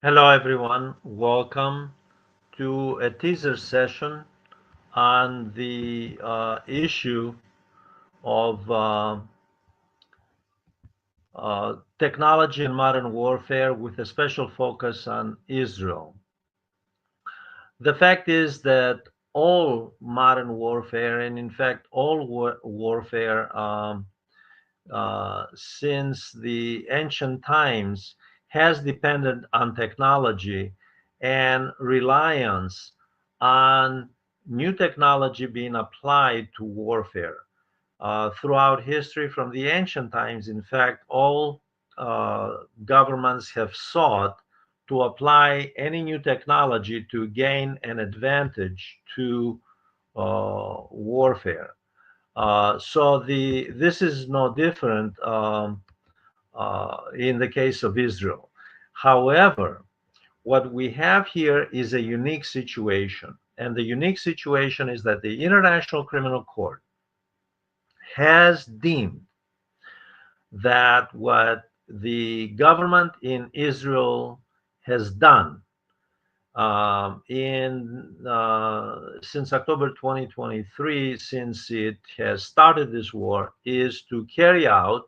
Hello, everyone. Welcome to a teaser session on the issue of technology and modern warfare with a special focus on Israel. The fact is that all modern warfare, and in fact, all warfare since the ancient times, has depended on technology and reliance on new technology being applied to warfare. Throughout history, from the ancient times, in fact, all governments have sought to apply any new technology to gain an advantage to warfare. So this is no different in the case of Israel. However, what we have here is a unique situation. And the unique situation is that the International Criminal Court has deemed that what the government in Israel has done in since October 2023, since it has started this war, is to carry out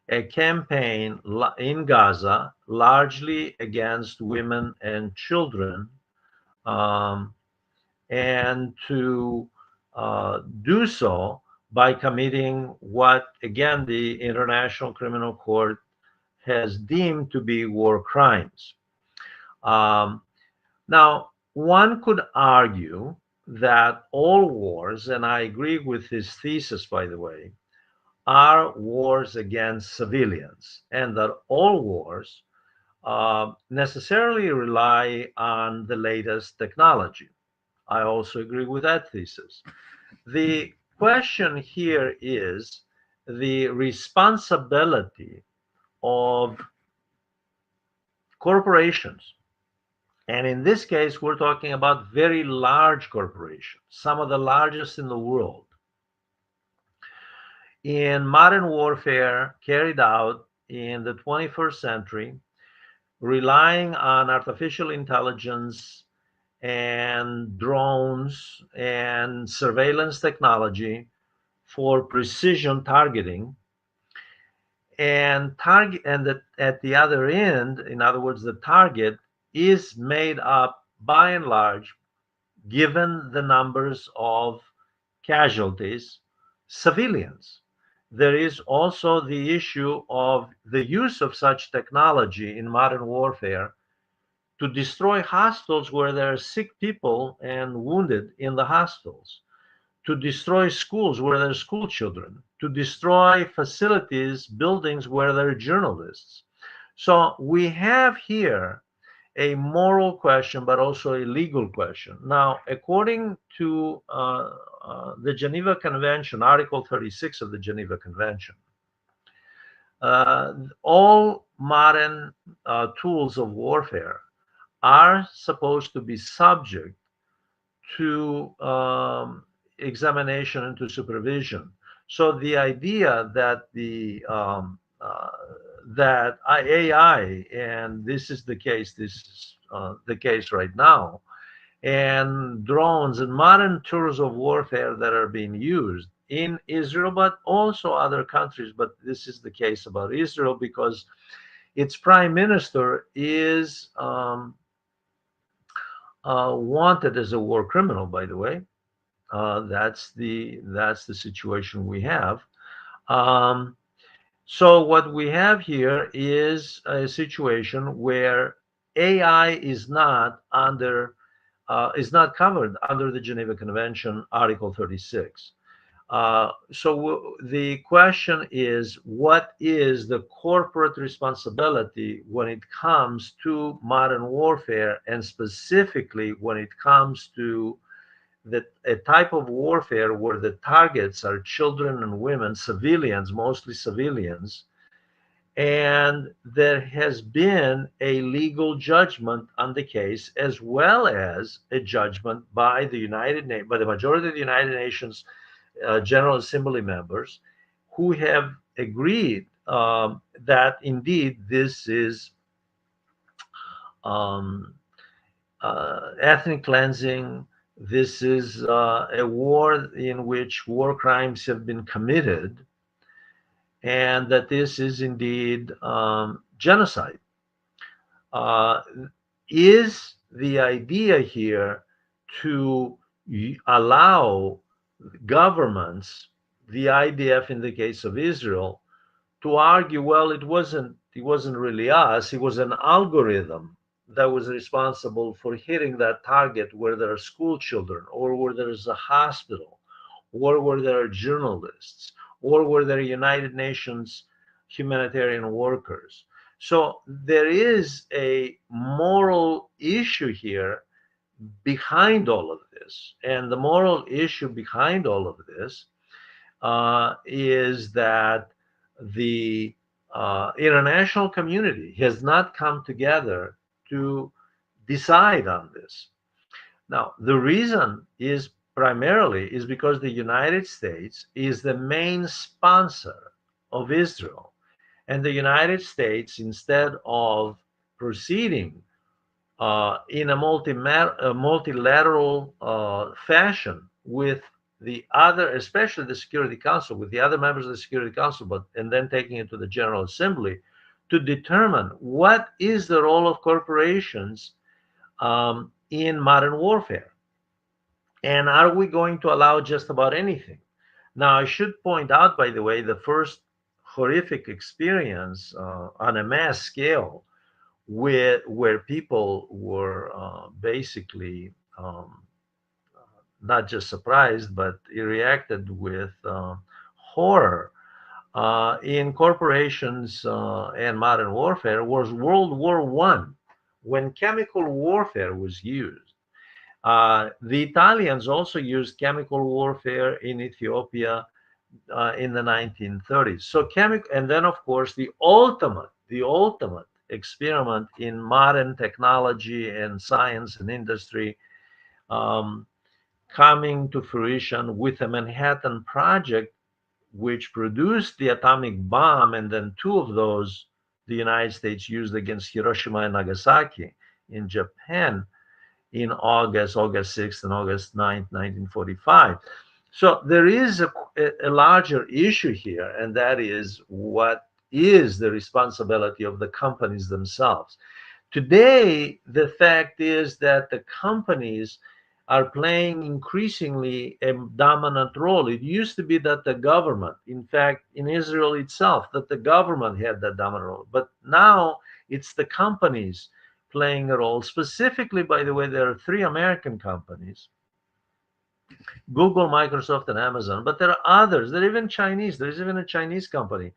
a campaign in Gaza, largely against women and children, um, and to do so by committing what, again, the International Criminal Court has deemed to be war crimes. Um, Now, one could argue that all wars, and I agree with his thesis, by the way, are wars against civilians, and that all wars necessarily rely on the latest technology. I also agree with that thesis. The question here is the responsibility of corporations. And in this case, we're talking about very large corporations, some of the largest in the world. In modern warfare carried out in the 21st century, relying on artificial intelligence and drones and surveillance technology for precision targeting, and at the other end, in other words, the target is made up by and large, given the numbers of casualties, civilians. There is also the issue of the use of such technology in modern warfare to destroy hostels where there are sick people and wounded in the hostels, to destroy schools where there are school children, to destroy facilities, buildings where there are journalists. So we have here a moral question, but also a legal question. Now, according to the Geneva Convention, Article 36 of the Geneva Convention, all modern tools of warfare are supposed to be subject to examination and to supervision. So the idea that that AI, and this is the case, this is the case right now, and drones and modern tools of warfare that are being used in Israel, but also other countries. But this is the case about Israel because its prime minister is wanted as a war criminal. By the way, that's the situation we have. Um, so what we have here is a situation where AI is not covered under the Geneva Convention, Article 36. The question is, what is the corporate responsibility when it comes to modern warfare, and specifically when it comes to a type of warfare where the targets are children and women, civilians, mostly civilians, and there has been a legal judgment on the case, as well as a judgment by by the majority of the United Nations General Assembly members, who have agreed that indeed this is um, ethnic cleansing. This is a war in which war crimes have been committed, and that this is indeed genocide. Uh, is the idea here to allow governments, the IDF in the case of Israel, to argue, well, it wasn't really us, it was an algorithm that was responsible for hitting that target where there are school children, or where there is a hospital, or where there are journalists, or where there are United Nations humanitarian workers. So there is a moral issue here behind all of this. And the moral issue behind all of this is that the international community has not come together to decide on this. Now, the reason is primarily is because the United States is the main sponsor of Israel. And the United States, instead of proceeding in a multilateral fashion with the other, especially the Security Council, with the other members of the Security Council, and then taking it to the General Assembly to determine what is the role of corporations in modern warfare. And are we going to allow just about anything? Now, I should point out, by the way, the first horrific experience on a mass scale where people were basically not just surprised, but reacted with horror in corporations and modern warfare was World War One, when chemical warfare was used. The Italians also used chemical warfare in Ethiopia in the 1930s. So and then of course the ultimate experiment in modern technology and science and industry, um, coming to fruition with the Manhattan Project, which produced the atomic bomb, and then two of those the United States used against Hiroshima and Nagasaki in Japan in August 6th and August 9th, 1945. So there is a larger issue here, and that is what is the responsibility of the companies themselves. Today, the fact is that the companies are playing increasingly a dominant role. It used to be that the government, in fact, in Israel itself, that the government had that dominant role. But now it's the companies playing a role. Specifically, by the way, there are three American companies: Google, Microsoft, and Amazon. But there are others. There are even Chinese. There's even a Chinese company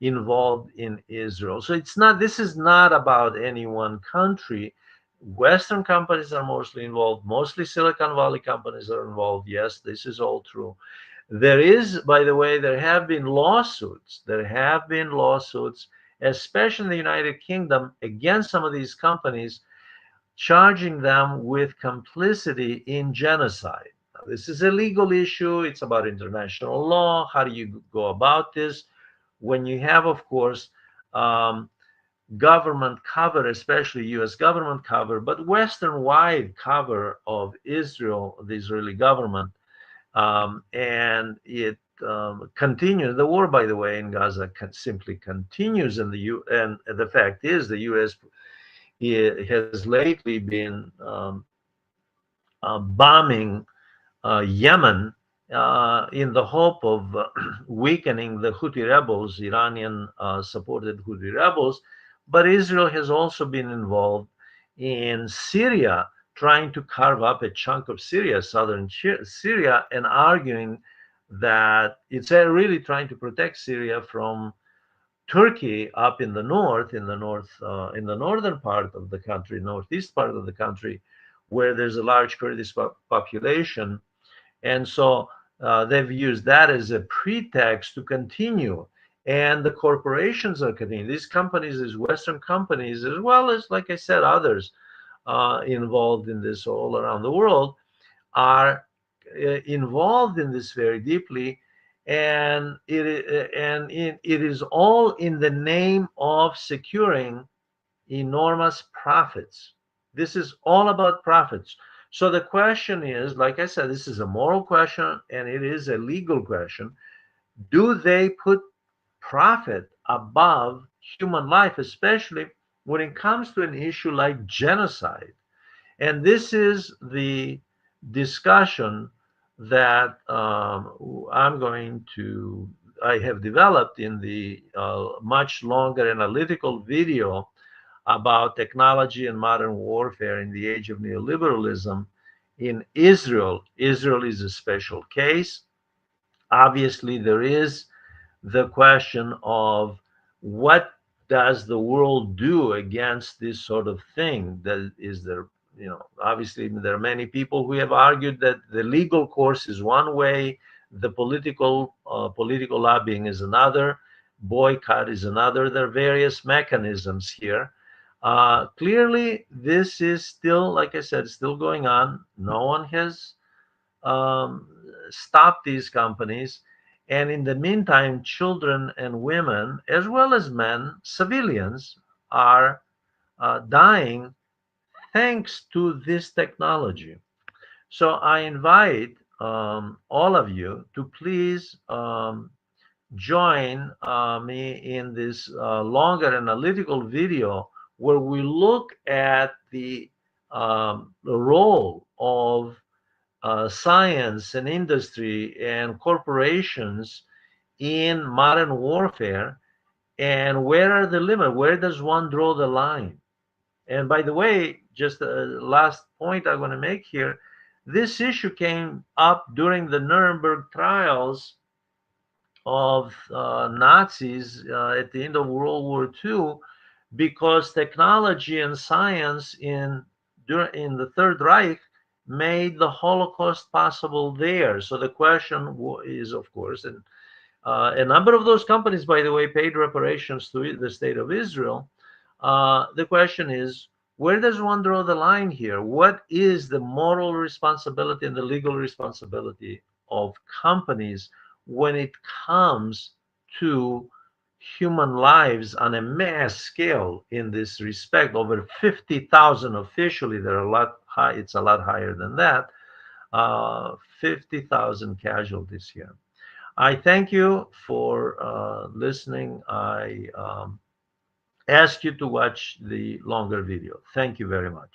involved in Israel. So this is not about any one country. Western companies are mostly involved. Mostly Silicon Valley companies are involved. Yes, this is all true. There is, by the way, there have been lawsuits. There have been lawsuits, especially in the United Kingdom, against some of these companies, charging them with complicity in genocide. Now, this is a legal issue. It's about international law. How do you go about this? When you have, of course, um, government cover, especially US government cover, but Western wide cover of Israel, the Israeli government, and it continues. The war, by the way, in Gaza simply continues, and the fact is, the U.S. Has lately been bombing Yemen in the hope of weakening the Houthi rebels, Iranian supported Houthi rebels. But Israel has also been involved in Syria, trying to carve up a chunk of Syria, southern Syria, and arguing that it's really trying to protect Syria from Turkey up in the northern part of the country, northeast part of the country, where there's a large Kurdish population. And so they've used that as a pretext to continue. And the corporations are continuing. These companies, these Western companies, as well as, like I said, others involved in this all around the world, are involved in this very deeply. And it is all in the name of securing enormous profits. This is all about profits. So the question is, like I said, this is a moral question and it is a legal question. Do they put profit above human life, especially when it comes to an issue like genocide? And this is the discussion that I'm going to, I have developed in the much longer analytical video about technology and modern warfare in the age of neoliberalism in Israel. Israel is a special case. Obviously, there is the question of what does the world do against this sort of thing? That is there, obviously there are many people who have argued that the legal course is one way, the political lobbying is another, boycott is another. There are various mechanisms here. Clearly, this is still, like I said, still going on. No one has um, stop these companies. And in the meantime, children and women, as well as men, civilians, are dying thanks to this technology. So I invite all of you to please join me in this longer analytical video where we look at the role of science and industry and corporations in modern warfare, and where are the limits? Where does one draw the line? And by the way, just a last point I want to make here, this issue came up during the Nuremberg trials of Nazis at the end of World War II, because technology and science in the Third Reich made the Holocaust possible there. So the question is, of course, and a number of those companies, by the way, paid reparations to the state of Israel. The question is, where does one draw the line here? What is the moral responsibility and the legal responsibility of companies when it comes to human lives on a mass scale in this respect? Over 50,000 officially, there are a lot high, it's a lot higher than that, 50,000 casualties here. I thank you for listening. I ask you to watch the longer video. Thank you very much.